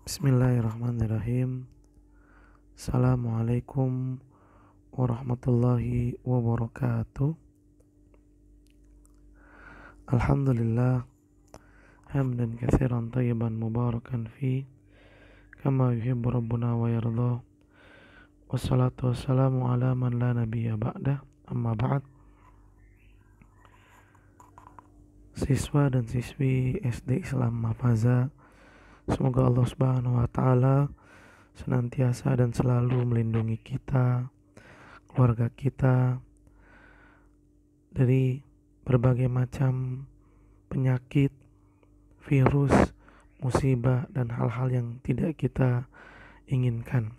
Bismillahirrahmanirrahim. Assalamualaikum warahmatullahi wabarakatuh. Alhamdulillah hamdan katsiran tayyiban mubarakan fi kama yuhibbu rabbuna wa yardah. Wassalatu wassalamu ala man la nabiyya ba'dah. Amma ba'd. Siswa dan siswi SD Islam Mafaza, semoga Allah Subhanahu wa taala senantiasa dan selalu melindungi kita, keluarga kita dari berbagai macam penyakit, virus, musibah, dan hal-hal yang tidak kita inginkan.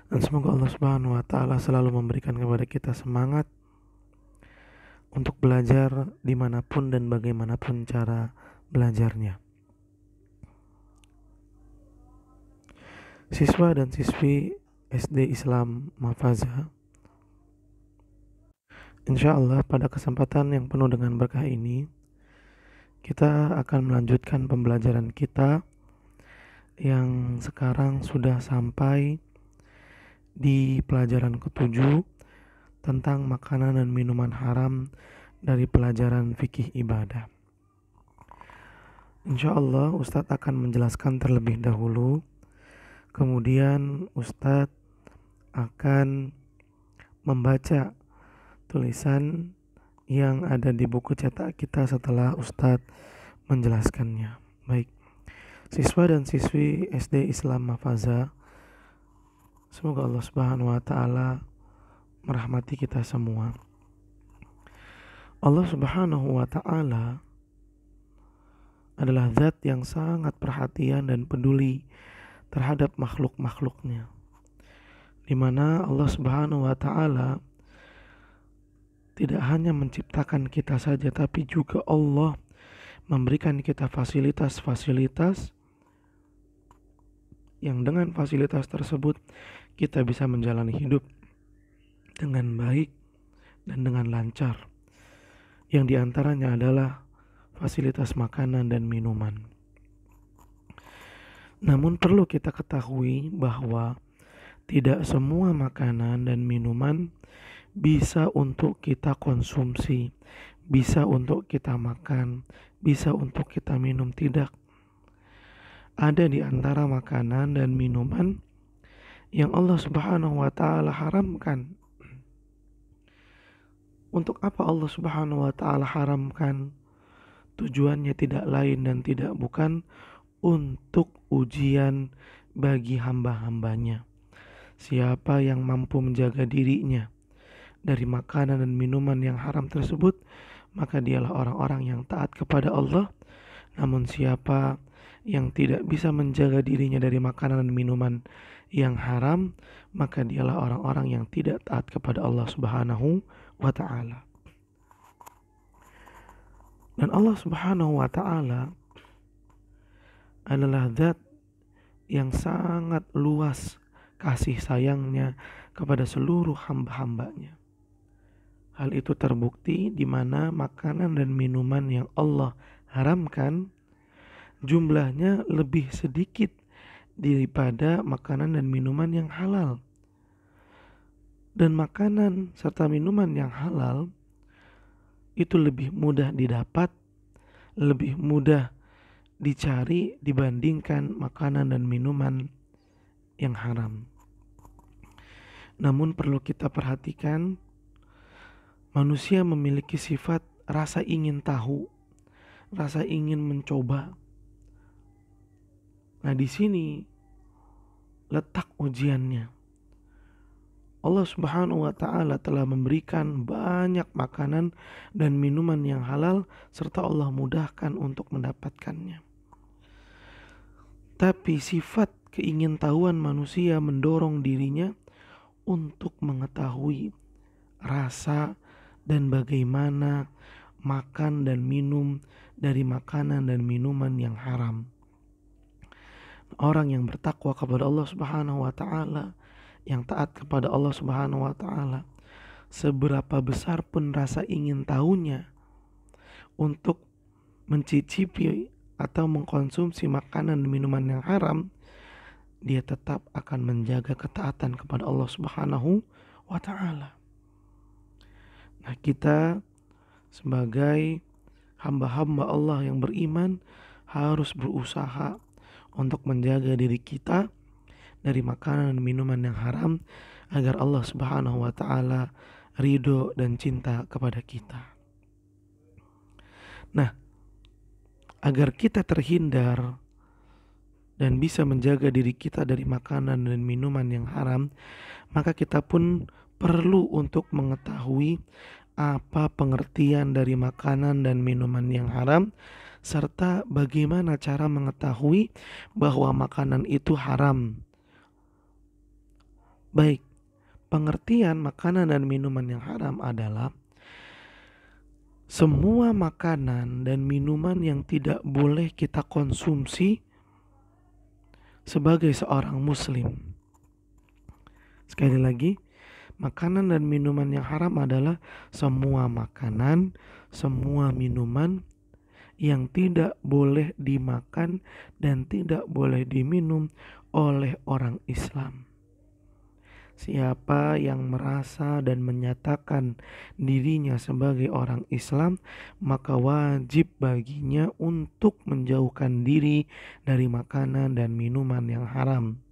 Dan semoga Allah Subhanahu wa taala selalu memberikan kepada kita semangat untuk belajar dimanapun dan bagaimanapun cara belajarnya. Siswa dan siswi SD Islam Mafaza, insya Allah pada kesempatan yang penuh dengan berkah ini kita akan melanjutkan pembelajaran kita yang sekarang sudah sampai di pelajaran ke-7 tentang makanan dan minuman haram dari pelajaran fikih ibadah. Insya Allah Ustadz akan menjelaskan terlebih dahulu, kemudian Ustadz akan membaca tulisan yang ada di buku cetak kita setelah Ustadz menjelaskannya. Baik, siswa dan siswi SD Islam Mafaza, semoga Allah Subhanahu wa taala merahmati kita semua. Allah Subhanahu wa taala adalah zat yang sangat perhatian dan peduli terhadap makhluk-makhluknya, di mana Allah Subhanahu wa taala tidak hanya menciptakan kita saja, tapi juga Allah memberikan kita fasilitas-fasilitas yang dengan fasilitas tersebut kita bisa menjalani hidup dengan baik dan dengan lancar, yang diantaranya adalah fasilitas makanan dan minuman. Namun perlu kita ketahui bahwa tidak semua makanan dan minuman bisa untuk kita konsumsi, bisa untuk kita makan, bisa untuk kita minum. Tidak. Ada di antara makanan dan minuman yang Allah Subhanahu wa taala haramkan. Untuk apa Allah Subhanahu wa taala haramkan? Tujuannya tidak lain dan tidak bukan untuk ujian bagi hamba-hambanya. Siapa yang mampu menjaga dirinya dari makanan dan minuman yang haram tersebut, maka dialah orang-orang yang taat kepada Allah. Namun siapa yang tidak bisa menjaga dirinya dari makanan dan minuman yang haram, maka dialah orang-orang yang tidak taat kepada Allah Subhanahu wa ta'ala. Dan Allah Subhanahu wa ta'ala adalah zat yang sangat luas kasih sayangnya kepada seluruh hamba-hambanya. Hal itu terbukti di mana makanan dan minuman yang Allah haramkan jumlahnya lebih sedikit daripada makanan dan minuman yang halal. Dan makanan serta minuman yang halal itu lebih mudah didapat, lebih mudah dicari dibandingkan makanan dan minuman yang haram. Namun perlu kita perhatikan, manusia memiliki sifat rasa ingin tahu, rasa ingin mencoba. Nah, di sini letak ujiannya. Allah Subhanahu wa taala telah memberikan banyak makanan dan minuman yang halal serta Allah mudahkan untuk mendapatkannya. Tapi sifat keingintahuan manusia mendorong dirinya untuk mengetahui rasa dan bagaimana makan dan minum dari makanan dan minuman yang haram. Orang yang bertakwa kepada Allah Subhanahu wa taala, yang taat kepada Allah Subhanahu wa taala, seberapa besar pun rasa ingin tahunya untuk mencicipi atau mengkonsumsi makanan dan minuman yang haram, dia tetap akan menjaga ketaatan kepada Allah Subhanahu wa taala. Nah, kita sebagai hamba-hamba Allah yang beriman harus berusaha untuk menjaga diri kita dari makanan dan minuman yang haram agar Allah Subhanahu wa taala ridho dan cinta kepada kita. Nah, agar kita terhindar dan bisa menjaga diri kita dari makanan dan minuman yang haram, maka kita pun perlu untuk mengetahui apa pengertian dari makanan dan minuman yang haram, serta bagaimana cara mengetahui bahwa makanan itu haram. Baik, pengertian makanan dan minuman yang haram adalah semua makanan dan minuman yang tidak boleh kita konsumsi sebagai seorang muslim. Sekali lagi, makanan dan minuman yang haram adalah semua makanan, semua minuman yang tidak boleh dimakan dan tidak boleh diminum oleh orang Islam. Siapa yang merasa dan menyatakan dirinya sebagai orang Islam, maka wajib baginya untuk menjauhkan diri dari makanan dan minuman yang haram.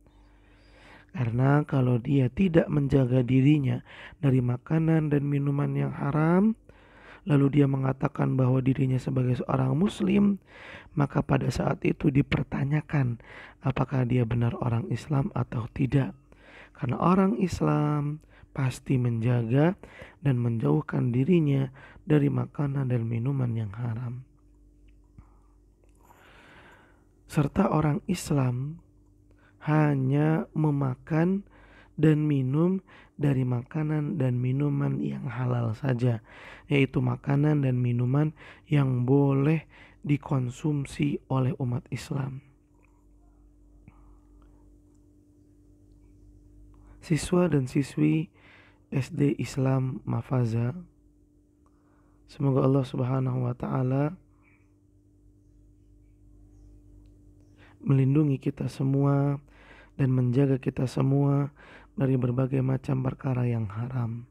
Karena kalau dia tidak menjaga dirinya dari makanan dan minuman yang haram, lalu dia mengatakan bahwa dirinya sebagai seorang muslim, maka pada saat itu dipertanyakan apakah dia benar orang Islam atau tidak. Karena orang Islam pasti menjaga dan menjauhkan dirinya dari makanan dan minuman yang haram. Serta orang Islam hanya memakan dan minum dari makanan dan minuman yang halal saja, yaitu makanan dan minuman yang boleh dikonsumsi oleh umat Islam. Siswa dan siswi SD Islam Mafaza, semoga Allah Subhanahu wa taala melindungi kita semua dan menjaga kita semua dari berbagai macam perkara yang haram.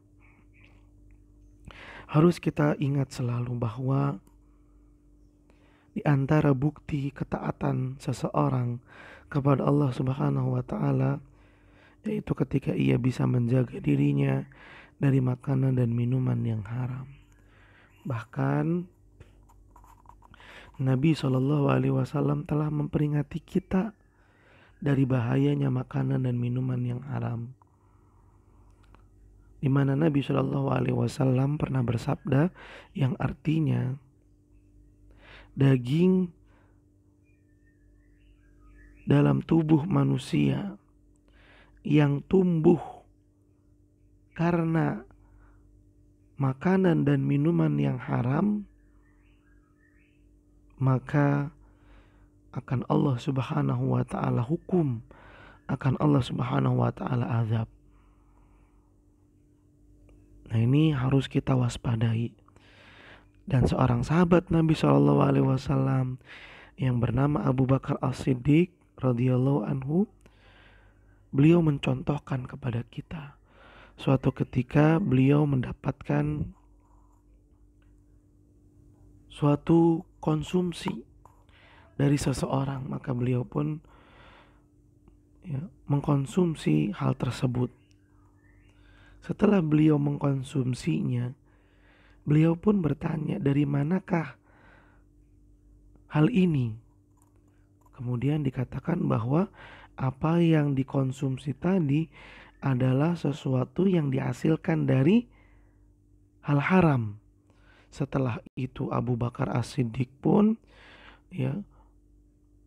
Harus kita ingat selalu bahwa di antara bukti ketaatan seseorang kepada Allah Subhanahu wa taala yaitu ketika ia bisa menjaga dirinya dari makanan dan minuman yang haram. Bahkan Nabi SAW telah memperingati kita dari bahayanya makanan dan minuman yang haram, di mana Nabi SAW pernah bersabda yang artinya daging dalam tubuh manusia yang tumbuh karena makanan dan minuman yang haram, maka akan Allah Subhanahu wa taala hukum, akan Allah Subhanahu wa taala azab. Nah, ini harus kita waspadai. Dan seorang sahabat Nabi SAW yang bernama Abu Bakar As-Siddiq radhiyallahu anhu, beliau mencontohkan kepada kita suatu ketika beliau mendapatkan suatu konsumsi dari seseorang, maka beliau pun mengkonsumsi hal tersebut. Setelah beliau mengkonsumsinya, beliau pun bertanya, dari manakah hal ini? Kemudian dikatakan bahwa apa yang dikonsumsi tadi adalah sesuatu yang dihasilkan dari hal haram. Setelah itu Abu Bakar As-Siddiq pun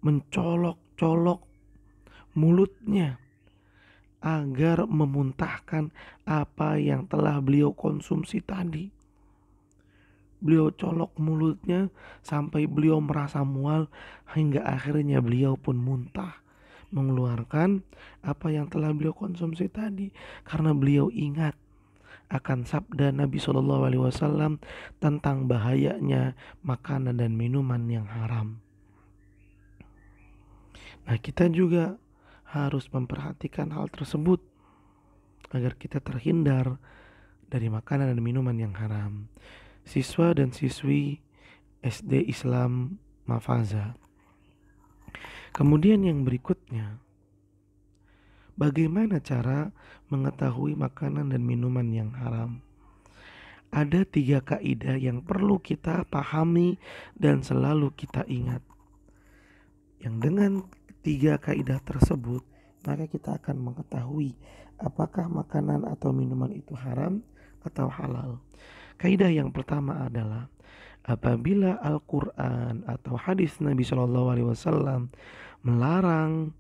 mencolok-colok mulutnya agar memuntahkan apa yang telah beliau konsumsi tadi. Beliau colok mulutnya sampai beliau merasa mual, hingga akhirnya beliau pun muntah, mengeluarkan apa yang telah beliau konsumsi tadi, karena beliau ingat akan sabda Nabi SAW tentang bahayanya makanan dan minuman yang haram. Nah, kita juga harus memperhatikan hal tersebut agar kita terhindar dari makanan dan minuman yang haram. Siswa dan siswi SD Islam Mafaza. Kemudian yang berikutnya, bagaimana cara mengetahui makanan dan minuman yang haram? Ada 3 kaidah yang perlu kita pahami dan selalu kita ingat. Yang dengan 3 kaidah tersebut, maka kita akan mengetahui apakah makanan atau minuman itu haram atau halal. Kaidah yang pertama adalah apabila Al-Quran atau hadis Nabi Shallallahu Alaihi Wasallam melarang,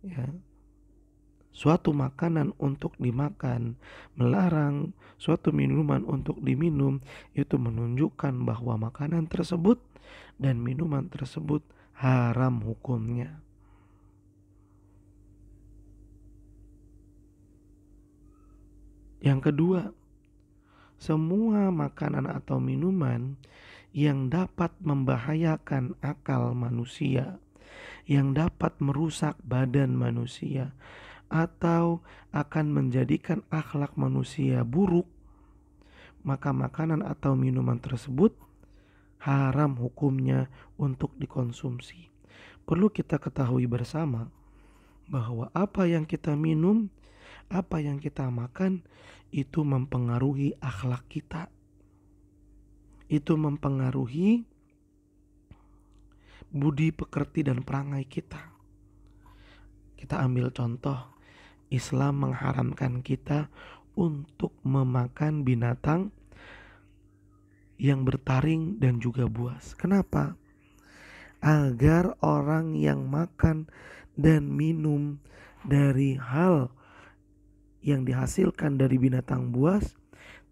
ya, suatu makanan untuk dimakan, melarang suatu minuman untuk diminum, itu menunjukkan bahwa makanan tersebut dan minuman tersebut haram hukumnya. Yang kedua, semua makanan atau minuman yang dapat membahayakan akal manusia, yang dapat merusak badan manusia, atau akan menjadikan akhlak manusia buruk, maka makanan atau minuman tersebut haram hukumnya untuk dikonsumsi. Perlu kita ketahui bersama bahwa apa yang kita minum, apa yang kita makan, itu mempengaruhi akhlak kita. Itu mempengaruhi budi pekerti dan perangai kita. Kita ambil contoh, Islam mengharamkan kita untuk memakan binatang yang bertaring dan juga buas. Kenapa? Agar orang yang makan dan minum dari hal yang dihasilkan dari binatang buas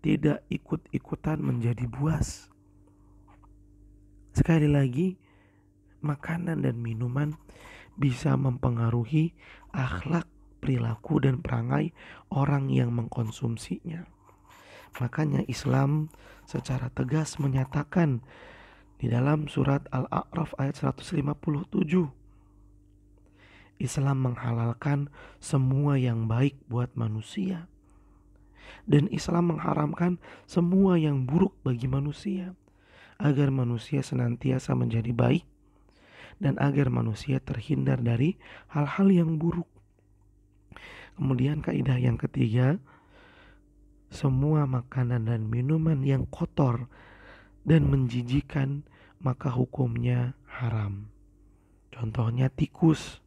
tidak ikut-ikutan menjadi buas. Sekali lagi, makanan dan minuman bisa mempengaruhi akhlak, perilaku dan perangai orang yang mengkonsumsinya. Makanya Islam secara tegas menyatakan di dalam surat Al-A'raf ayat 157, Islam menghalalkan semua yang baik buat manusia, dan Islam mengharamkan semua yang buruk bagi manusia, agar manusia senantiasa menjadi baik dan agar manusia terhindar dari hal-hal yang buruk. Kemudian kaidah yang ketiga, semua makanan dan minuman yang kotor dan menjijikan maka hukumnya haram. Contohnya tikus.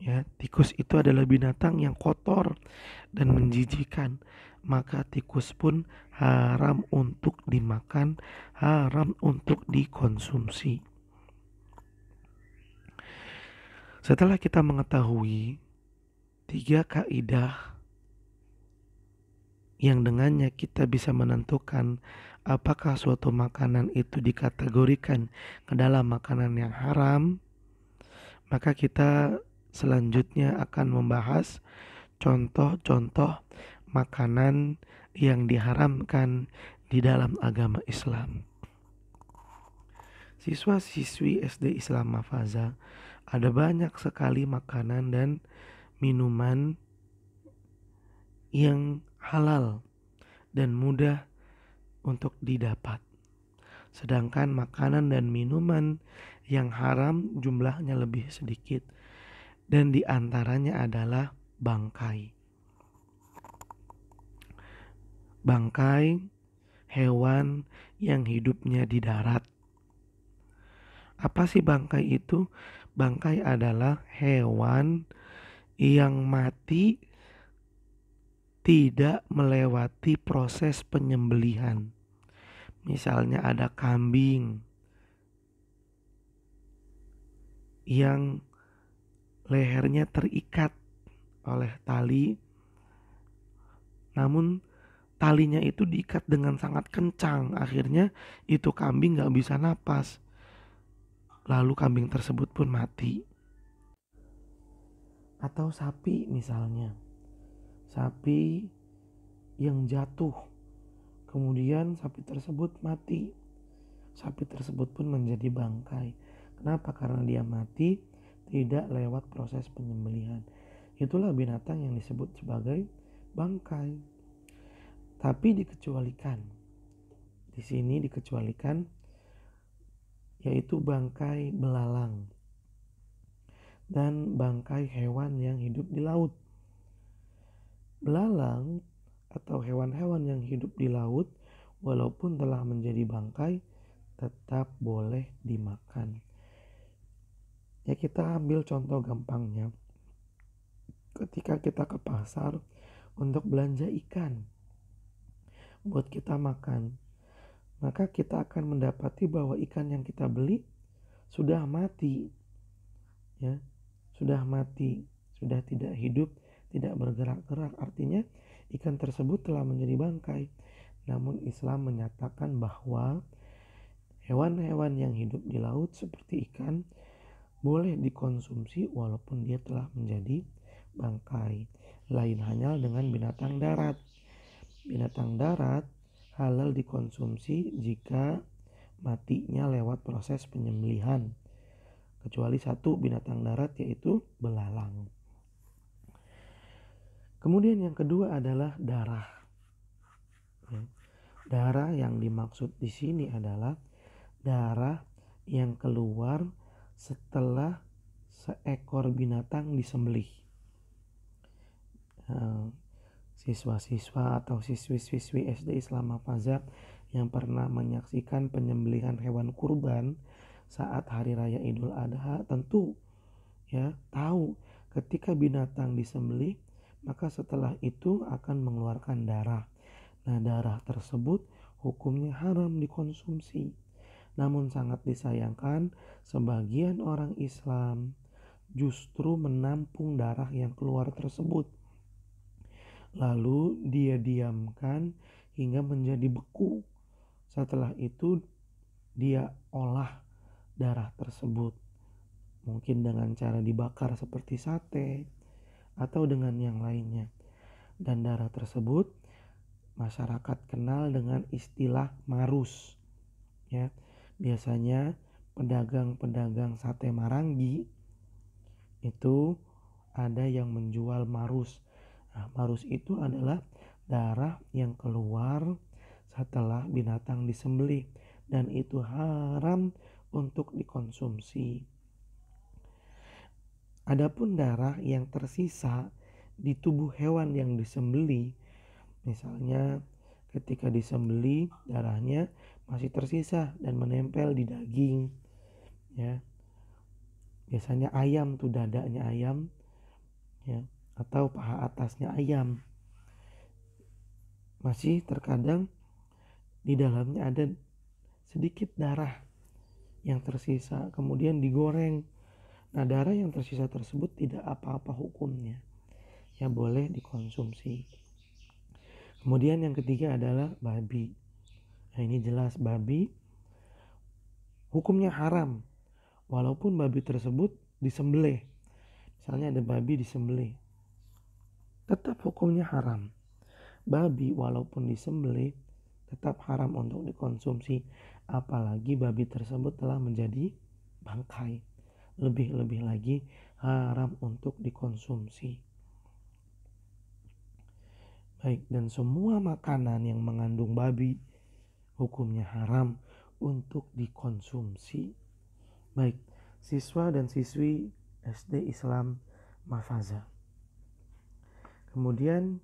Ya, tikus itu adalah binatang yang kotor dan menjijikan, maka tikus pun haram untuk dimakan, haram untuk dikonsumsi. Setelah kita mengetahui 3 kaidah yang dengannya kita bisa menentukan apakah suatu makanan itu dikategorikan ke dalam makanan yang haram, maka kita selanjutnya akan membahas contoh-contoh makanan yang diharamkan di dalam agama Islam. Siswa-siswi SD Islam Mafaza, ada banyak sekali makanan dan minuman yang halal dan mudah untuk didapat. Sedangkan makanan dan minuman yang haram jumlahnya lebih sedikit, dan diantaranya adalah bangkai. Bangkai hewan yang hidupnya di darat. Apa sih bangkai itu? Bangkai adalah hewan yang mati tidak melewati proses penyembelihan. Misalnya ada kambing yang lehernya terikat oleh tali, namun talinya itu diikat dengan sangat kencang, akhirnya itu kambing gak bisa napas, lalu kambing tersebut pun mati. Atau sapi misalnya, sapi yang jatuh, kemudian sapi tersebut mati, sapi tersebut pun menjadi bangkai. Kenapa? Karena dia mati tidak lewat proses penyembelihan. Itulah binatang yang disebut sebagai bangkai. Tapi dikecualikan. Di sini dikecualikan yaitu bangkai belalang dan bangkai hewan yang hidup di laut. Belalang atau hewan-hewan yang hidup di laut walaupun telah menjadi bangkai tetap boleh dimakan. Ya, kita ambil contoh gampangnya. Ketika kita ke pasar untuk belanja ikan buat kita makan, maka kita akan mendapati bahwa ikan yang kita beli sudah mati. Ya, sudah mati, sudah tidak hidup, tidak bergerak-gerak. Artinya ikan tersebut telah menjadi bangkai. Namun Islam menyatakan bahwa hewan-hewan yang hidup di laut seperti ikan boleh dikonsumsi walaupun dia telah menjadi bangkai. Lain halnya dengan binatang darat. Binatang darat halal dikonsumsi jika matinya lewat proses penyembelihan. Kecuali satu binatang darat yaitu belalang. Kemudian yang kedua adalah darah. Darah yang dimaksud di sini adalah darah yang keluar setelah seekor binatang disembelih. Siswa-siswa atau siswi-siswi SD Islam Mahfazah yang pernah menyaksikan penyembelihan hewan kurban saat hari raya Idul Adha tentu ya tahu ketika binatang disembelih maka setelah itu akan mengeluarkan darah. Nah, darah tersebut hukumnya haram dikonsumsi. Namun sangat disayangkan sebagian orang Islam justru menampung darah yang keluar tersebut. Lalu dia diamkan hingga menjadi beku. Setelah itu dia olah darah tersebut. Mungkin dengan cara dibakar seperti sate atau dengan yang lainnya. Dan darah tersebut masyarakat kenal dengan istilah marus. Ya, biasanya pedagang-pedagang sate Marangi itu ada yang menjual marus. Nah, marus itu adalah darah yang keluar setelah binatang disembelih dan itu haram untuk dikonsumsi. Adapun darah yang tersisa di tubuh hewan yang disembelih, misalnya ketika disembelih darahnya masih tersisa dan menempel di daging, ya. Biasanya ayam tuh dadanya ayam, ya, atau paha atasnya ayam. Masih terkadang di dalamnya ada sedikit darah yang tersisa, kemudian digoreng. Nah, darah yang tersisa tersebut tidak apa-apa hukumnya, ya boleh dikonsumsi. Kemudian yang ketiga adalah babi. Nah, ini jelas babi hukumnya haram walaupun babi tersebut disembelih. Misalnya ada babi disembelih, tetap hukumnya haram. Babi walaupun disembelih tetap haram untuk dikonsumsi, apalagi babi tersebut telah menjadi bangkai. Lebih-lebih lagi haram untuk dikonsumsi. Baik, dan semua makanan yang mengandung babi hukumnya haram untuk dikonsumsi. Baik, siswa dan siswi SD Islam Mahfazah. Kemudian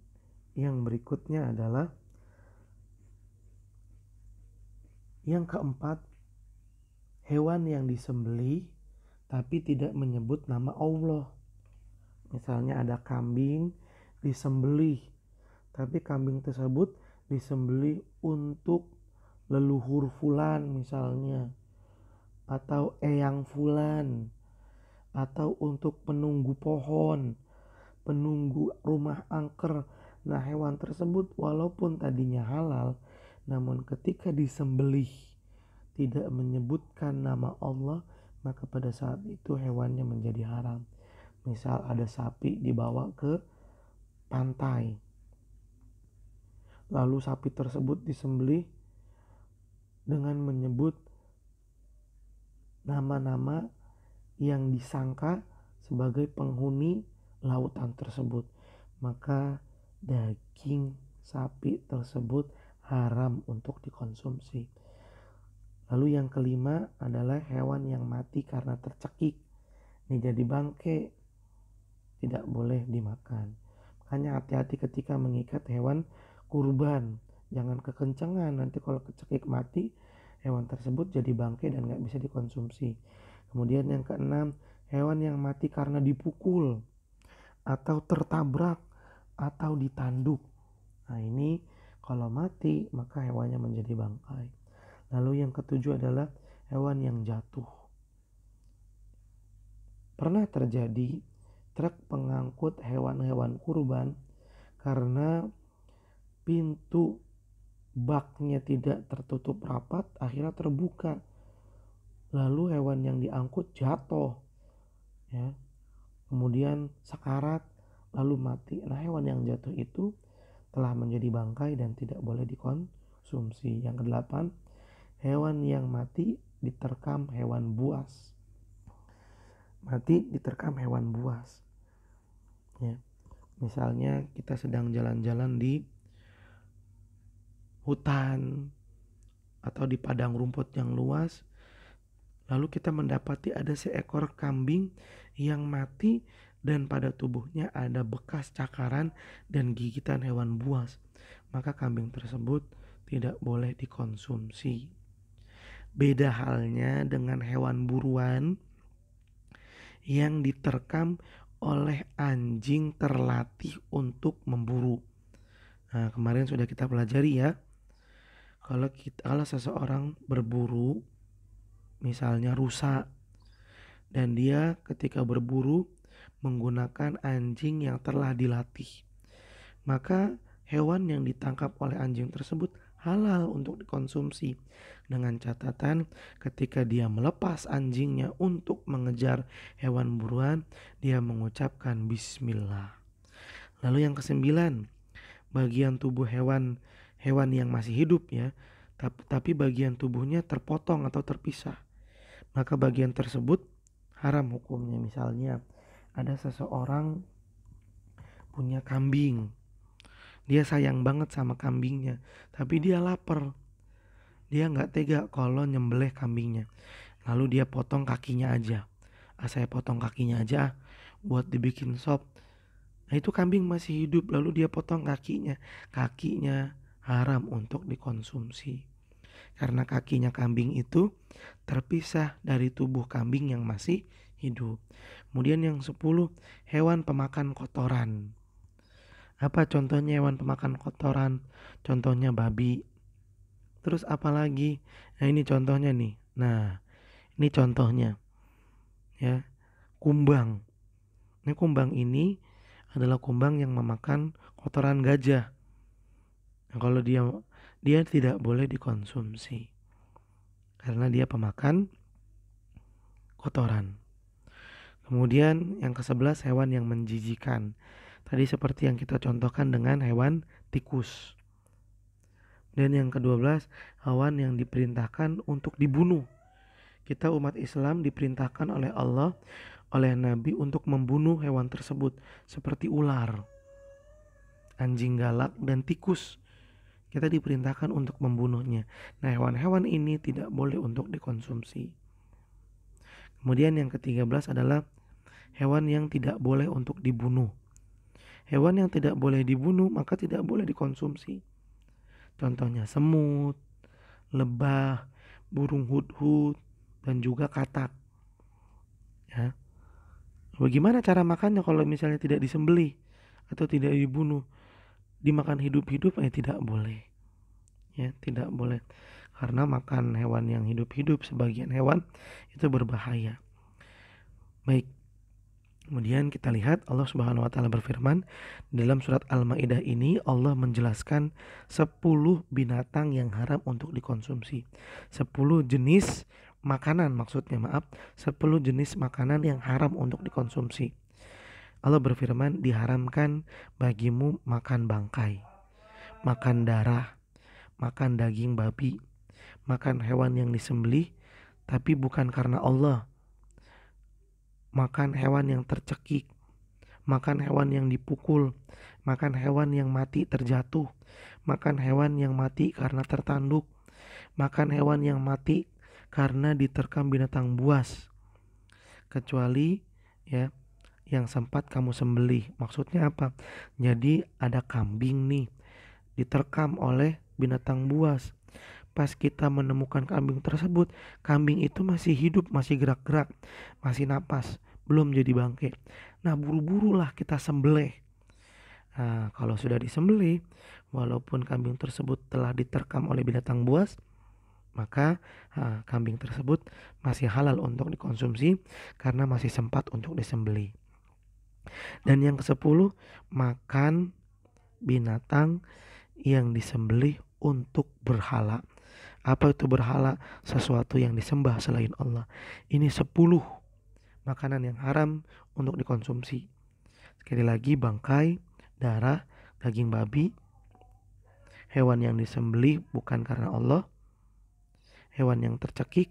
yang berikutnya adalah yang keempat, hewan yang disembelih tapi tidak menyebut nama Allah. Misalnya ada kambing disembelih, tapi kambing tersebut disembelih untuk leluhur fulan misalnya, atau eyang fulan, atau untuk penunggu pohon, penunggu rumah angker. Nah, hewan tersebut walaupun tadinya halal, namun ketika disembelih tidak menyebutkan nama Allah, maka pada saat itu hewannya menjadi haram. Misal ada sapi dibawa ke pantai, lalu sapi tersebut disembelih dengan menyebut nama-nama yang disangka sebagai penghuni lautan tersebut, maka daging sapi tersebut haram untuk dikonsumsi. Lalu yang kelima adalah hewan yang mati karena tercekik. Ini jadi bangke, tidak boleh dimakan. Makanya hati-hati ketika mengikat hewan kurban. Jangan kekencengan, nanti kalau kecekik mati, hewan tersebut jadi bangke dan gak bisa dikonsumsi. Kemudian yang keenam, hewan yang mati karena dipukul atau tertabrak atau ditanduk. Nah ini kalau mati maka hewannya menjadi bangkai. Lalu yang ketujuh adalah hewan yang jatuh. Pernah terjadi truk pengangkut hewan-hewan kurban karena pintu baknya tidak tertutup rapat, akhirnya terbuka. Lalu hewan yang diangkut jatuh, ya. Kemudian sekarat, lalu mati. Nah, hewan yang jatuh itu telah menjadi bangkai dan tidak boleh dikonsumsi. Yang kedelapan, hewan yang mati diterkam hewan buas. Mati diterkam hewan buas. Ya. Misalnya kita sedang jalan-jalan di hutan atau di padang rumput yang luas, lalu kita mendapati ada seekor kambing yang mati dan pada tubuhnya ada bekas cakaran dan gigitan hewan buas, maka kambing tersebut tidak boleh dikonsumsi. Beda halnya dengan hewan buruan yang diterkam oleh anjing terlatih untuk memburu. Nah, kemarin sudah kita pelajari ya. Kalau seseorang berburu, misalnya rusa, dan dia ketika berburu menggunakan anjing yang telah dilatih, maka hewan yang ditangkap oleh anjing tersebut halal untuk dikonsumsi, dengan catatan ketika dia melepas anjingnya untuk mengejar hewan buruan, dia mengucapkan bismillah. Lalu yang kesembilan, bagian tubuh hewan yang masih hidup ya, tapi bagian tubuhnya terpotong atau terpisah, maka bagian tersebut haram hukumnya. Misalnya ada seseorang punya kambing, dia sayang banget sama kambingnya, tapi dia lapar, dia nggak tega kalau nyembelih kambingnya, lalu dia potong kakinya aja. Saya potong kakinya aja buat dibikin sop. Nah itu kambing masih hidup, lalu dia potong kakinya haram untuk dikonsumsi, karena kakinya kambing itu terpisah dari tubuh kambing yang masih hidup. Kemudian yang 10, hewan pemakan kotoran. Apa contohnya hewan pemakan kotoran? Contohnya babi. Terus apa lagi? Nah ini contohnya nih. Nah ini contohnya ya, kumbang. Ini kumbang ini adalah kumbang yang memakan kotoran gajah. Nah, kalau dia tidak boleh dikonsumsi karena dia pemakan kotoran. Kemudian yang ke-11, hewan yang menjijikan. Tadi seperti yang kita contohkan dengan hewan tikus. Dan yang ke-12, hewan yang diperintahkan untuk dibunuh. Kita umat Islam diperintahkan oleh Allah, oleh Nabi untuk membunuh hewan tersebut, seperti ular, anjing galak, dan tikus. Kita diperintahkan untuk membunuhnya. Nah, hewan-hewan ini tidak boleh untuk dikonsumsi. Kemudian yang ke-13 adalah hewan yang tidak boleh untuk dibunuh. Hewan yang tidak boleh dibunuh maka tidak boleh dikonsumsi. Contohnya semut, lebah, burung hudhud, dan juga katak. Ya. Bagaimana cara makannya kalau misalnya tidak disembelih atau tidak dibunuh? Dimakan hidup-hidup tidak boleh. Ya, tidak boleh. Karena makan hewan yang hidup-hidup, sebagian hewan itu berbahaya. Baik. Kemudian kita lihat Allah Subhanahu wa taala berfirman dalam surat Al-Maidah ini, Allah menjelaskan 10 binatang yang haram untuk dikonsumsi. 10 jenis makanan, maksudnya 10 jenis makanan yang haram untuk dikonsumsi. Allah berfirman, diharamkan bagimu makan bangkai, makan darah, makan daging babi, makan hewan yang disembelih tapi bukan karena Allah, makan hewan yang tercekik, makan hewan yang dipukul, makan hewan yang mati terjatuh, makan hewan yang mati karena tertanduk, makan hewan yang mati karena diterkam binatang buas, kecuali ya yang sempat kamu sembelih. Maksudnya apa? Jadi ada kambing nih diterkam oleh binatang buas. Pas kita menemukan kambing tersebut, kambing itu masih hidup, masih gerak-gerak, masih napas, belum jadi bangkai. Nah, buru-burulah kita sembelih. Nah, kalau sudah disembelih, walaupun kambing tersebut telah diterkam oleh binatang buas, maka kambing tersebut masih halal untuk dikonsumsi karena masih sempat untuk disembelih. Dan yang ke-10, makan binatang yang disembelih untuk berhala. Apa itu berhala? Sesuatu yang disembah selain Allah. Ini 10 makanan yang haram untuk dikonsumsi. Sekali lagi, bangkai, darah, daging babi, hewan yang disembelih bukan karena Allah, hewan yang tercekik,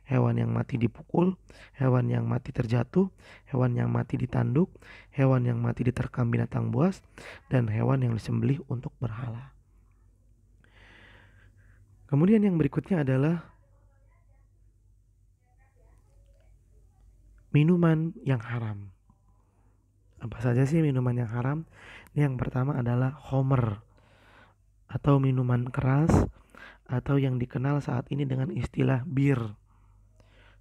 hewan yang mati dipukul, hewan yang mati terjatuh, hewan yang mati ditanduk, hewan yang mati diterkam binatang buas, dan hewan yang disembelih untuk berhala. Kemudian yang berikutnya adalah minuman yang haram. Apa saja sih minuman yang haram? Yang pertama adalah khamr atau minuman keras atau yang dikenal saat ini dengan istilah bir.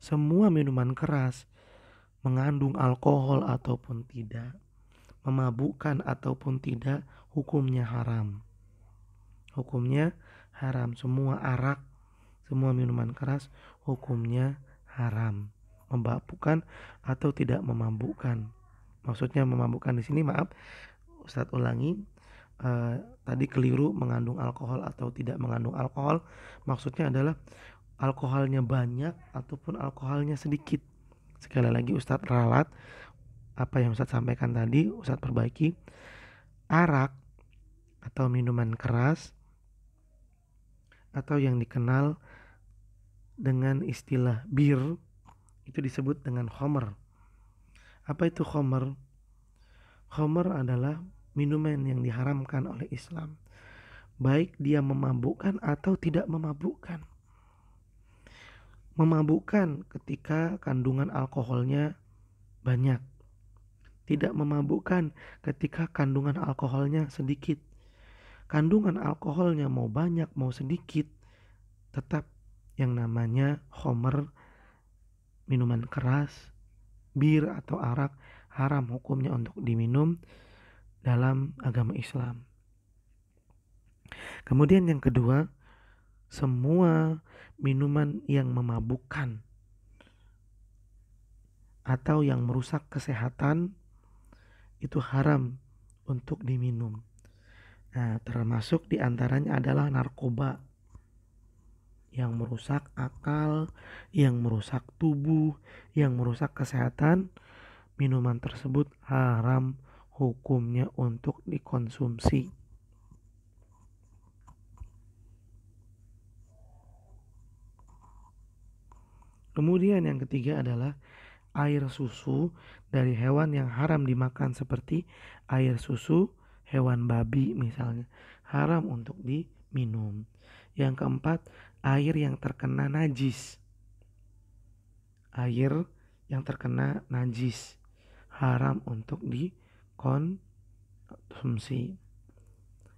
Semua minuman keras mengandung alkohol ataupun tidak, memabukkan ataupun tidak, hukumnya haram. Hukumnya haram. Semua arak, semua minuman keras hukumnya haram. Memabukkan atau tidak memabukkan. Maksudnya memabukkan di sini, maaf, Ustadz ulangi, tadi keliru mengandung alkohol atau tidak mengandung alkohol. Maksudnya adalah alkoholnya banyak ataupun alkoholnya sedikit. Sekali lagi Ustadz ralat apa yang Ustadz sampaikan tadi, Ustadz perbaiki. Arak atau minuman keras atau yang dikenal dengan istilah bir itu disebut dengan khamr. Apa itu khamr? Khamr adalah minuman yang diharamkan oleh Islam, baik dia memabukkan atau tidak memabukkan. Memabukkan ketika kandungan alkoholnya banyak, tidak memabukkan ketika kandungan alkoholnya sedikit. Kandungan alkoholnya mau banyak mau sedikit, tetap yang namanya khamr, minuman keras, bir atau arak haram hukumnya untuk diminum dalam agama Islam. Kemudian yang kedua, semua minuman yang memabukkan atau yang merusak kesehatan itu haram untuk diminum. Nah, termasuk diantaranya adalah narkoba yang merusak akal, yang merusak tubuh, yang merusak kesehatan. Minuman tersebut haram hukumnya untuk dikonsumsi. Kemudian yang ketiga adalah air susu dari hewan yang haram dimakan, seperti air susu hewan babi misalnya, haram untuk diminum. Yang keempat, air yang terkena najis. Air yang terkena najis haram untuk dikonsumsi.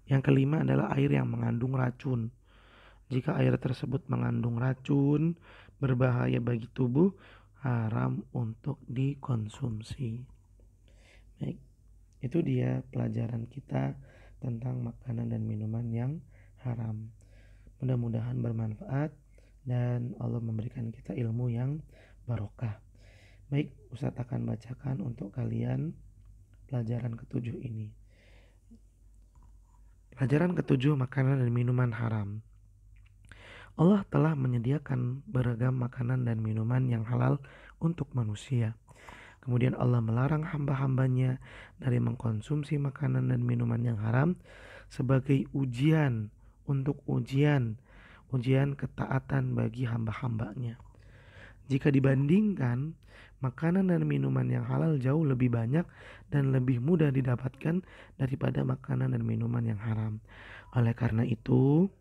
Yang kelima adalah air yang mengandung racun. Jika air tersebut mengandung racun berbahaya bagi tubuh, haram untuk dikonsumsi. Baik, itu dia pelajaran kita tentang makanan dan minuman yang haram. Mudah-mudahan bermanfaat dan Allah memberikan kita ilmu yang barokah. Baik, Ustadz akan bacakan untuk kalian pelajaran ketujuh ini. Pelajaran ketujuh, makanan dan minuman haram. Allah telah menyediakan beragam makanan dan minuman yang halal untuk manusia. Kemudian Allah melarang hamba-hambanya dari mengkonsumsi makanan dan minuman yang haram sebagai ujian ketaatan bagi hamba-hambanya. Jika dibandingkan Makanan dan minuman yang halal jauh lebih banyak dan lebih mudah didapatkan daripada makanan dan minuman yang haram. Oleh karena itu,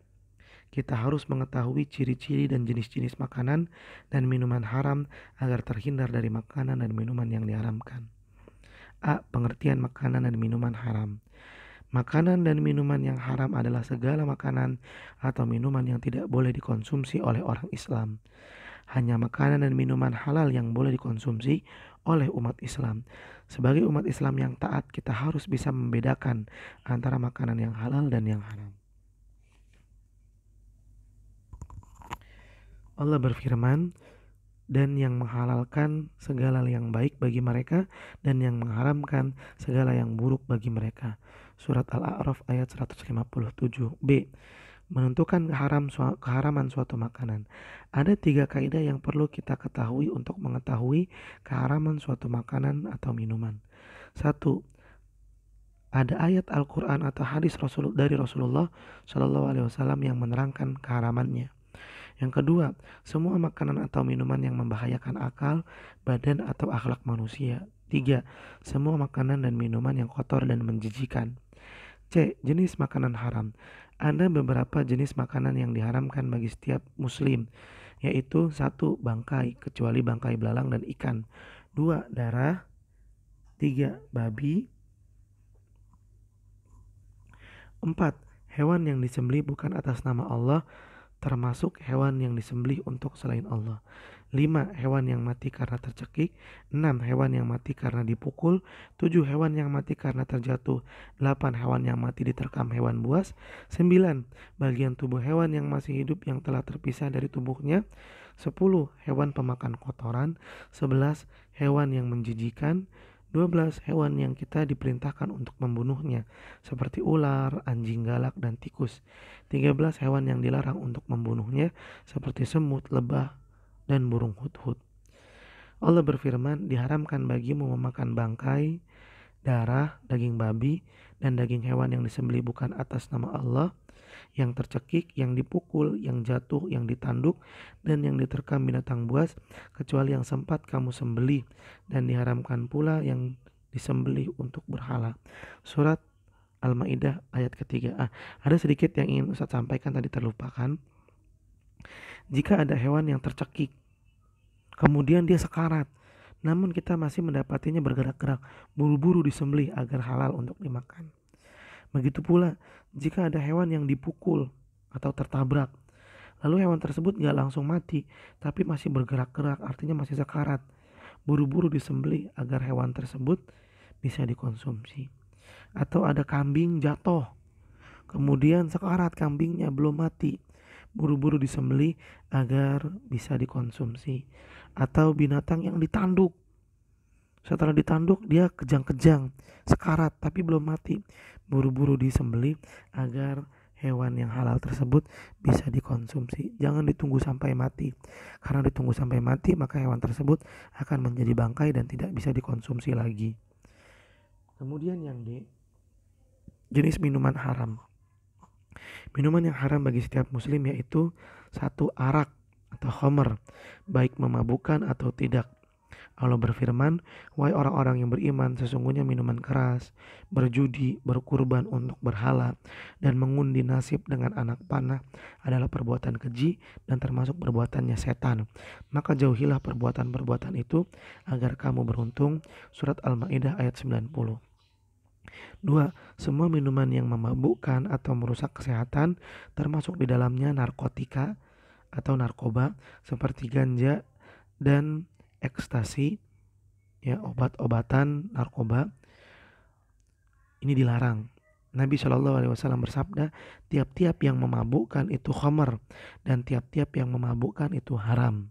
kita harus mengetahui ciri-ciri dan jenis-jenis makanan dan minuman haram agar terhindar dari makanan dan minuman yang diharamkan. A. Pengertian makanan dan minuman haram. Makanan dan minuman yang haram adalah segala makanan atau minuman yang tidak boleh dikonsumsi oleh orang Islam. Hanya makanan dan minuman halal yang boleh dikonsumsi oleh umat Islam. Sebagai umat Islam yang taat, kita harus bisa membedakan antara makanan yang halal dan yang haram. Allah berfirman, dan yang menghalalkan segala yang baik bagi mereka dan yang mengharamkan segala yang buruk bagi mereka. Surat Al-A'raf ayat 157. B. Menentukan keharaman suatu makanan. Ada 3 kaidah yang perlu kita ketahui untuk mengetahui keharaman suatu makanan atau minuman. 1. Ada ayat Al-Quran atau hadis dari Rasulullah Shallallahu Alaihi Wasallam yang menerangkan keharamannya. Yang kedua, semua makanan atau minuman yang membahayakan akal, badan atau akhlak manusia. 3. Semua makanan dan minuman yang kotor dan menjijikan. C. Jenis makanan haram. Ada beberapa jenis makanan yang diharamkan bagi setiap muslim, yaitu 1. Bangkai, kecuali bangkai belalang dan ikan. 2. Darah. 3. Babi. 4. Hewan yang disembelih bukan atas nama Allah, termasuk hewan yang disembelih untuk selain Allah. 5. Hewan yang mati karena tercekik. 6. Hewan yang mati karena dipukul. 7. Hewan yang mati karena terjatuh. 8. Hewan yang mati diterkam hewan buas. 9. Bagian tubuh hewan yang masih hidup yang telah terpisah dari tubuhnya. 10. Hewan pemakan kotoran. 11. Hewan yang menjijikan. 12. Hewan yang kita diperintahkan untuk membunuhnya, seperti ular, anjing galak, dan tikus. 13. Hewan yang dilarang untuk membunuhnya, seperti semut, lebah, dan burung hut-hut. Allah berfirman, diharamkan bagimu memakan bangkai, darah, daging babi, dan daging hewan yang disembelih bukan atas nama Allah, yang tercekik, yang dipukul, yang jatuh, yang ditanduk, dan yang diterkam binatang buas, kecuali yang sempat kamu sembelih, dan diharamkan pula yang disembelih untuk berhala. Surat Al-Maidah ayat ketiga. Ada sedikit yang ingin Ustaz sampaikan tadi terlupakan. Jika ada hewan yang tercekik, kemudian dia sekarat, namun kita masih mendapatinya bergerak-gerak, buru-buru disembelih agar halal untuk dimakan. Begitu pula jika ada hewan yang dipukul atau tertabrak, lalu hewan tersebut gak langsung mati, tapi masih bergerak-gerak, artinya masih sekarat, buru-buru disembelih agar hewan tersebut bisa dikonsumsi. Atau ada kambing jatuh, kemudian sekarat, kambingnya belum mati, buru-buru disembelih agar bisa dikonsumsi. Atau binatang yang ditanduk, setelah ditanduk dia kejang-kejang, sekarat tapi belum mati, buru-buru disembelih agar hewan yang halal tersebut bisa dikonsumsi. Jangan ditunggu sampai mati, karena ditunggu sampai mati maka hewan tersebut akan menjadi bangkai dan tidak bisa dikonsumsi lagi. Kemudian yang D, jenis minuman haram. Minuman yang haram bagi setiap muslim yaitu 1. Arak atau khamr, baik memabukkan atau tidak. Allah berfirman, wahai orang-orang yang beriman, sesungguhnya minuman keras, berjudi, berkurban untuk berhala, dan mengundi nasib dengan anak panah adalah perbuatan keji dan termasuk perbuatannya setan. Maka jauhilah perbuatan-perbuatan itu agar kamu beruntung. Surat Al-Maidah ayat 90. 2. Semua minuman yang memabukkan atau merusak kesehatan, termasuk di dalamnya narkotika atau narkoba seperti ganja dan ekstasi, ya, obat-obatan narkoba, ini dilarang. Nabi Shallallahu Alaihi Wasallam bersabda, tiap-tiap yang memabukkan itu khamar dan tiap-tiap yang memabukkan itu haram.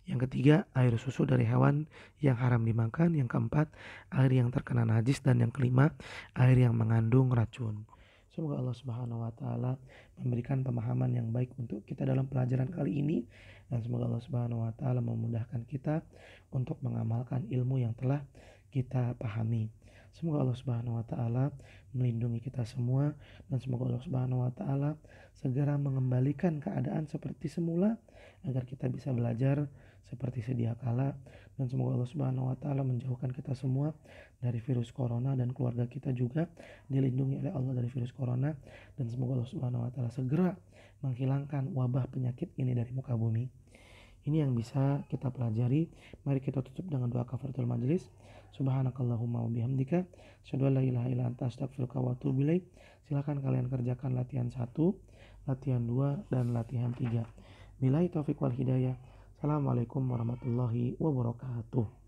Yang ketiga, air susu dari hewan yang haram dimakan. Yang keempat, air yang terkena najis. Dan yang kelima, air yang mengandung racun. Semoga Allah Subhanahu wa taala memberikan pemahaman yang baik untuk kita dalam pelajaran kali ini, dan semoga Allah Subhanahu wa taala memudahkan kita untuk mengamalkan ilmu yang telah kita pahami. Semoga Allah Subhanahu wa taala melindungi kita semua, dan semoga Allah Subhanahu wa taala segera mengembalikan keadaan seperti semula agar kita bisa belajar seperti sedia kala, dan semoga Allah Subhanahu wa taala menjauhkan kita semua dari virus corona, dan keluarga kita juga dilindungi oleh Allah dari virus corona, dan semoga Allah Subhanahu wa taala segera menghilangkan wabah penyakit ini dari muka bumi. Ini yang bisa kita pelajari. Mari kita tutup dengan doa kafaratul majelis. Subhanakallahumma wa bihamdika, asyhadu an la ilaha illa anta, astaghfiruka wa atubu ilaik. Silakan kalian kerjakan latihan 1, latihan 2, dan latihan 3. Billahi taufiq wal hidayah. Assalamualaikum warahmatullahi wabarakatuh.